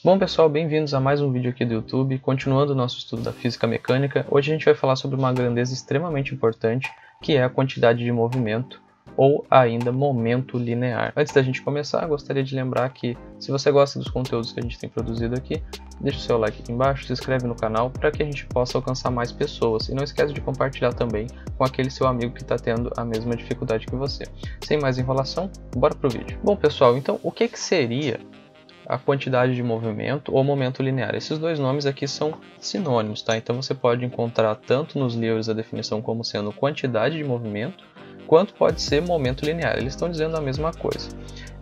Bom pessoal, bem-vindos a mais um vídeo aqui do YouTube, continuando o nosso estudo da física mecânica. Hoje a gente vai falar sobre uma grandeza extremamente importante, que é a quantidade de movimento, ou ainda momento linear. Antes da gente começar, gostaria de lembrar que se você gosta dos conteúdos que a gente tem produzido aqui, deixa o seu like aqui embaixo, se inscreve no canal para que a gente possa alcançar mais pessoas. E não esquece de compartilhar também com aquele seu amigo que está tendo a mesma dificuldade que você. Sem mais enrolação, bora pro vídeo. Bom pessoal, então o que seria a quantidade de movimento ou momento linear? Esses dois nomes aqui são sinônimos, tá? Então você pode encontrar tanto nos livros a definição como sendo quantidade de movimento, quanto pode ser momento linear. Eles estão dizendo a mesma coisa.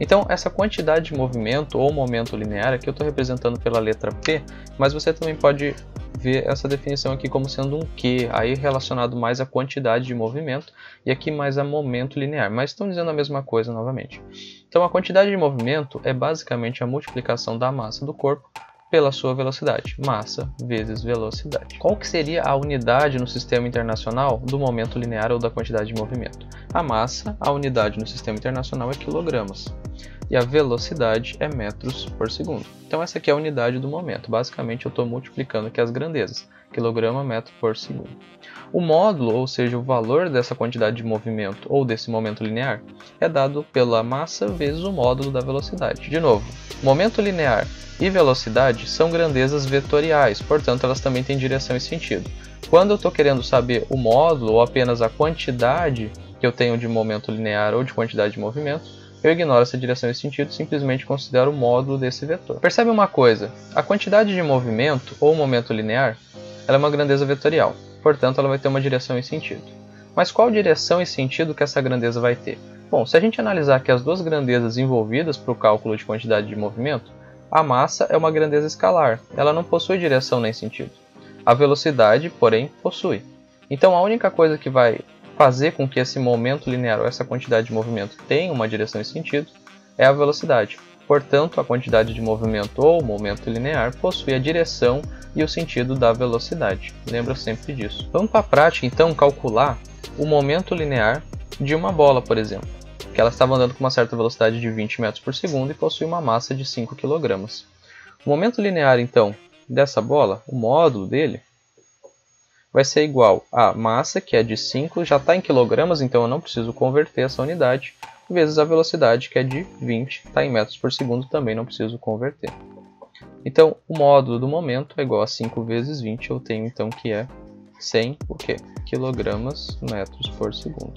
Então essa quantidade de movimento ou momento linear, aqui eu estou representando pela letra P, mas você também pode ver essa definição aqui como sendo um Q, aí relacionado mais à quantidade de movimento, e aqui mais a momento linear, mas estão dizendo a mesma coisa novamente. Então a quantidade de movimento é basicamente a multiplicação da massa do corpo pela sua velocidade, massa vezes velocidade. Qual que seria a unidade no sistema internacional do momento linear ou da quantidade de movimento? A massa, a unidade no sistema internacional é quilogramas, e a velocidade é metros por segundo. Então essa aqui é a unidade do momento. Basicamente eu estou multiplicando aqui as grandezas, quilograma, metro por segundo. O módulo, ou seja, o valor dessa quantidade de movimento ou desse momento linear, é dado pela massa vezes o módulo da velocidade. De novo, momento linear e velocidade são grandezas vetoriais, portanto elas também têm direção e sentido. Quando eu estou querendo saber o módulo ou apenas a quantidade que eu tenho de momento linear ou de quantidade de movimento, eu ignoro essa direção e sentido e simplesmente considero o módulo desse vetor. Percebe uma coisa? A quantidade de movimento ou momento linear ela é uma grandeza vetorial, portanto ela vai ter uma direção e sentido. Mas qual direção e sentido que essa grandeza vai ter? Bom, se a gente analisar aqui as duas grandezas envolvidas para o cálculo de quantidade de movimento, a massa é uma grandeza escalar, ela não possui direção nem sentido. A velocidade, porém, possui. Então a única coisa que vai fazer com que esse momento linear ou essa quantidade de movimento tenha uma direção e sentido é a velocidade. Portanto, a quantidade de movimento ou momento linear possui a direção e o sentido da velocidade. Lembra sempre disso. Vamos para a prática, então, calcular o momento linear de uma bola, por exemplo, que ela estava andando com uma certa velocidade de 20 metros por segundo e possui uma massa de 5 kg. O momento linear, então, dessa bola, o módulo dele, vai ser igual à massa, que é de 5, já está em quilogramas, então eu não preciso converter essa unidade, vezes a velocidade, que é de 20, está em metros por segundo, também não preciso converter. Então, o módulo do momento é igual a 5 vezes 20, eu tenho então que é 100 o quê? Quilogramas metros por segundo.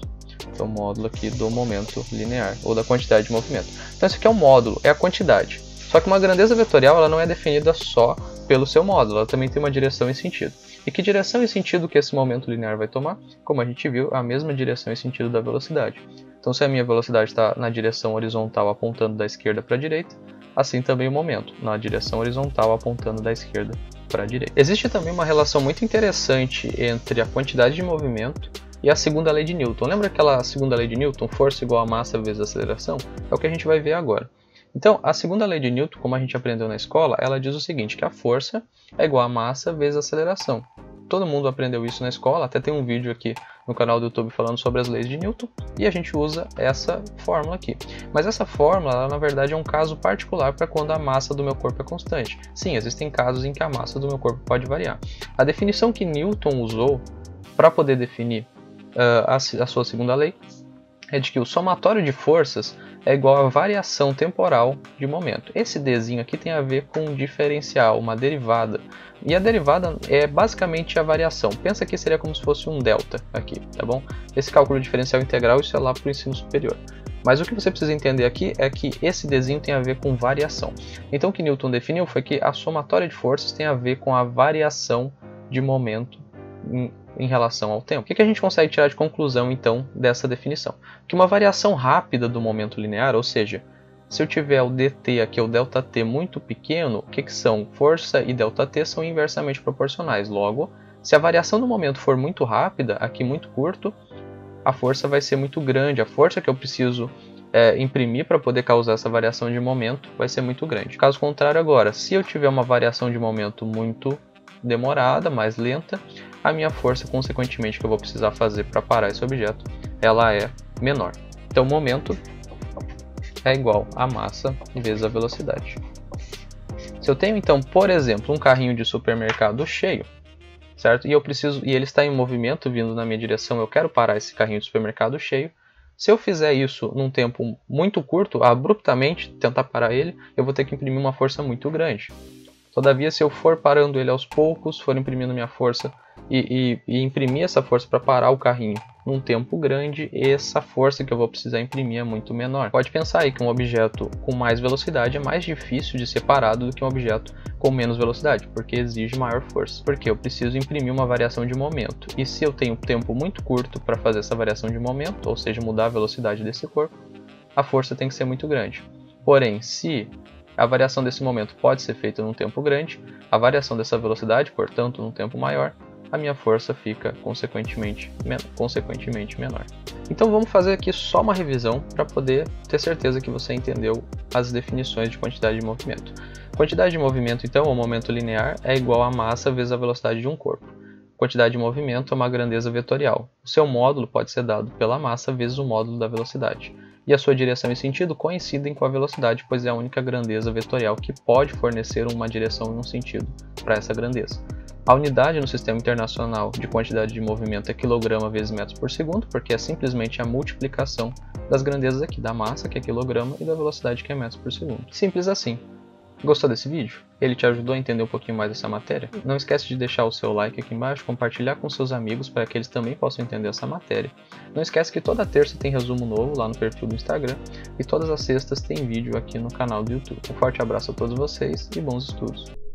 Então, o módulo aqui do momento linear, ou da quantidade de movimento. Então, esse aqui é o módulo, é a quantidade. Só que uma grandeza vetorial ela não é definida só pelo seu módulo, ela também tem uma direção e sentido. E que direção e sentido que esse momento linear vai tomar? Como a gente viu, a mesma direção e sentido da velocidade. Então, se a minha velocidade está na direção horizontal apontando da esquerda para a direita, assim também o momento, na direção horizontal apontando da esquerda para a direita. Existe também uma relação muito interessante entre a quantidade de movimento e a segunda lei de Newton. Lembra aquela segunda lei de Newton, força igual a massa vezes aceleração? É o que a gente vai ver agora. Então, a segunda lei de Newton, como a gente aprendeu na escola, ela diz o seguinte, que a força é igual a massa vezes a aceleração. Todo mundo aprendeu isso na escola, até tem um vídeo aqui no canal do YouTube falando sobre as leis de Newton, e a gente usa essa fórmula aqui. Mas essa fórmula, ela, na verdade, é um caso particular para quando a massa do meu corpo é constante. Sim, existem casos em que a massa do meu corpo pode variar. A definição que Newton usou para poder definir a sua segunda lei é de que o somatório de forças é igual à variação temporal de momento. Esse Dzinho aqui tem a ver com um diferencial, uma derivada. E a derivada é basicamente a variação. Pensa que seria como se fosse um delta aqui, tá bom? Esse cálculo diferencial integral, isso é lá para o ensino superior. Mas o que você precisa entender aqui é que esse Dzinho tem a ver com variação. Então o que Newton definiu foi que a somatória de forças tem a ver com a variação de momento em relação ao tempo. O que a gente consegue tirar de conclusão, então, dessa definição? Que uma variação rápida do momento linear, ou seja, se eu tiver o dt aqui, o ΔT muito pequeno, o que são? Força e ΔT são inversamente proporcionais. Logo, se a variação do momento for muito rápida, aqui muito curto, a força vai ser muito grande. A força que eu preciso imprimir para poder causar essa variação de momento vai ser muito grande. Caso contrário agora, se eu tiver uma variação de momento muito demorada, mais lenta, a minha força, consequentemente, que eu vou precisar fazer para parar esse objeto, ela é menor. Então, o momento é igual a massa vezes a velocidade. Se eu tenho então, por exemplo, um carrinho de supermercado cheio, certo? E ele está em movimento vindo na minha direção, eu quero parar esse carrinho de supermercado cheio. Se eu fizer isso num tempo muito curto, abruptamente tentar parar ele, eu vou ter que imprimir uma força muito grande. Todavia, se eu for parando ele aos poucos, for imprimindo minha força e imprimir essa força para parar o carrinho num tempo grande, essa força que eu vou precisar imprimir é muito menor. Pode pensar aí que um objeto com mais velocidade é mais difícil de ser parado do que um objeto com menos velocidade, porque exige maior força. Porque eu preciso imprimir uma variação de momento. E se eu tenho tempo muito curto para fazer essa variação de momento, ou seja, mudar a velocidade desse corpo, a força tem que ser muito grande. Porém, se a variação desse momento pode ser feita num tempo grande, a variação dessa velocidade, portanto, num tempo maior, a minha força fica consequentemente menor. Então vamos fazer aqui só uma revisão para poder ter certeza que você entendeu as definições de quantidade de movimento. Quantidade de movimento, então, ou momento linear, é igual a massa vezes a velocidade de um corpo. Quantidade de movimento é uma grandeza vetorial. O seu módulo pode ser dado pela massa vezes o módulo da velocidade. E a sua direção e sentido coincidem com a velocidade, pois é a única grandeza vetorial que pode fornecer uma direção e um sentido para essa grandeza. A unidade no sistema internacional de quantidade de movimento é quilograma vezes metros por segundo, porque é simplesmente a multiplicação das grandezas aqui, da massa, que é quilograma, e da velocidade, que é metros por segundo. Simples assim. Gostou desse vídeo? Ele te ajudou a entender um pouquinho mais dessa matéria? Não esquece de deixar o seu like aqui embaixo, compartilhar com seus amigos para que eles também possam entender essa matéria. Não esquece que toda terça tem resumo novo lá no perfil do Instagram e todas as sextas tem vídeo aqui no canal do YouTube. Um forte abraço a todos vocês e bons estudos!